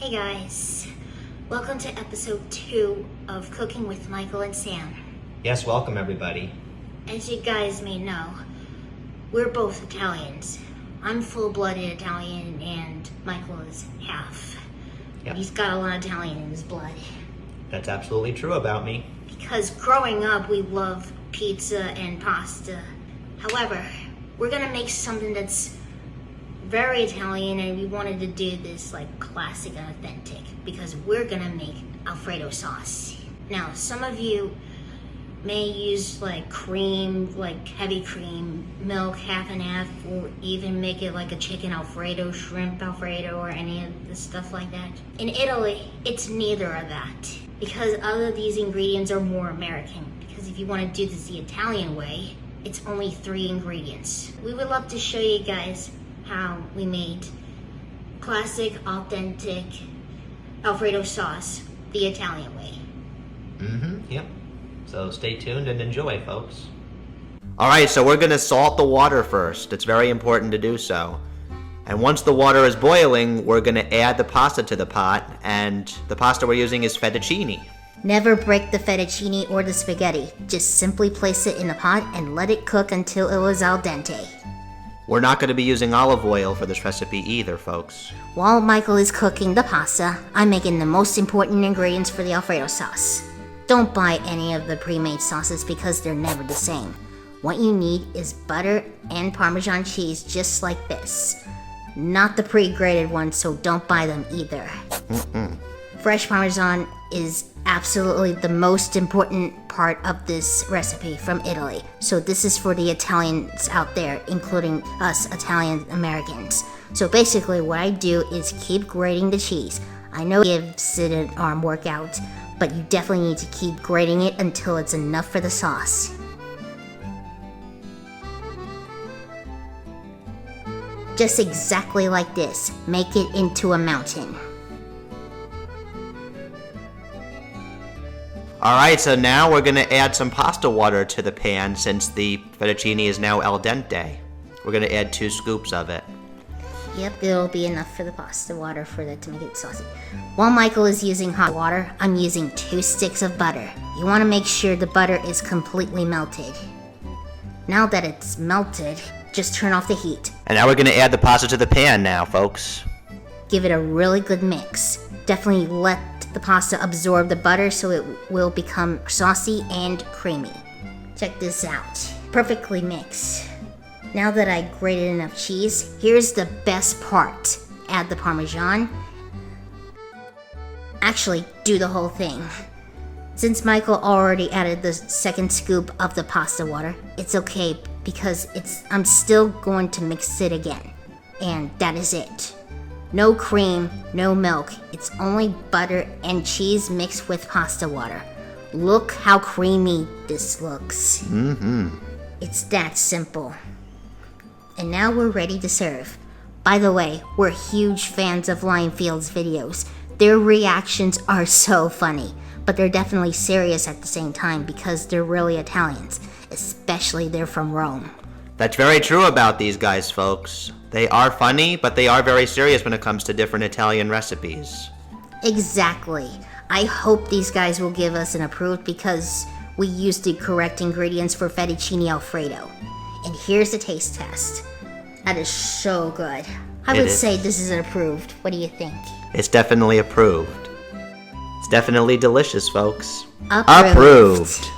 Hey guys, welcome to episode 2 of Cooking with Michael and Sam. Yes, welcome everybody. As you guys may know, we're both Italians. I'm full-blooded Italian and Michael is half. Yep. He's got a lot of Italian in his blood. That's absolutely true about me. Because growing up, we love pizza and pasta. However, we're gonna make something that's very Italian, and we wanted to do this like classic and authentic because we're gonna make Alfredo sauce. Now, some of you may use like cream, like heavy cream, milk, half and half, or even make it like a chicken Alfredo, shrimp Alfredo, or any of the stuff like that. In Italy, it's neither of that because all of these ingredients are more American. Because if you want to do this the Italian way, it's only 3 ingredients. We would love to show you guys how we made classic, authentic Alfredo sauce the Italian way. Yep. So stay tuned and enjoy, folks. Alright, so we're going to salt the water first. It's very important to do so. And once the water is boiling, we're going to add the pasta to the pot, and the pasta we're using is fettuccine. Never break the fettuccine or the spaghetti. Just simply place it in a pot and let it cook until it was al dente. We're not going to be using olive oil for this recipe either, folks. While Michael is cooking the pasta, I'm making the most important ingredients for the Alfredo sauce. Don't buy any of the pre-made sauces because they're never the same. What you need is butter and Parmesan cheese just like this. Not the pre-grated ones, so don't buy them either. Fresh Parmesan is absolutely the most important part of this recipe from Italy. So this is for the Italians out there, including us Italian Americans. So basically what I do is keep grating the cheese. I know it gives it an arm workout, but you definitely need to keep grating it until it's enough for the sauce. Just exactly like this. Make it into a mountain. Alright, so now we're going to add some pasta water to the pan since the fettuccine is now al dente. We're going to add 2 scoops of it. Yep, it'll be enough for the pasta water for that to make it saucy. While Michael is using hot water, I'm using 2 sticks of butter. You want to make sure the butter is completely melted. Now that it's melted, just turn off the heat. And now we're going to add the pasta to the pan now, folks. Give it a really good mix. Definitely let the pasta absorb the butter so it will become saucy and creamy. Check this out. Perfectly mixed. Now that I grated enough cheese, here's the best part. Add the Parmesan. Actually, do the whole thing. Since Michael already added the 2nd scoop of the pasta water, it's okay because I'm still going to mix it again. And that is it. No cream, no milk. It's only butter and cheese mixed with pasta water. Look how creamy this looks. It's that simple. And now we're ready to serve. By the way, we're huge fans of Lionfield's videos. Their reactions are so funny, but they're definitely serious at the same time because they're really Italians, especially they're from Rome. That's very true about these guys, folks. They are funny, but they are very serious when it comes to different Italian recipes. Exactly. I hope these guys will give us an approved because we used the correct ingredients for Fettucine Alfredo. And here's the taste test. That is so good. I would say this is approved. What do you think? It's definitely approved. It's definitely delicious, folks. Approved.